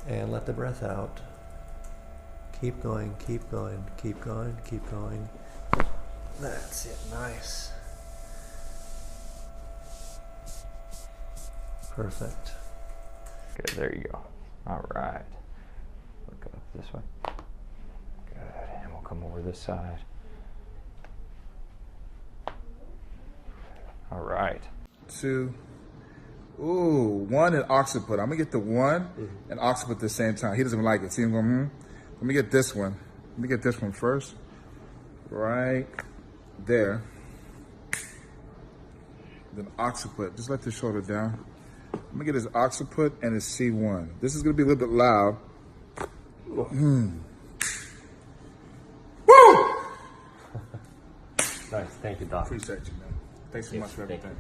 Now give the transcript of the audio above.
And let the breath out. Keep going, keep going, keep going, keep going. That's it, nice. Perfect. Good, there you go. All right. Look up this way. Good, and we'll come over this side. All right. 2. Ooh, 1 and occiput. I'm gonna get the 1 and occiput at the same time. He doesn't like it. See him going, Let me get this one. Let me get this one first. Right there. Then occiput. Just let the shoulder down. I'm gonna get his occiput and his C1. This is gonna be a little bit loud. Woo! Nice, thank you, Doc. Appreciate you, man. Thanks so much for everything.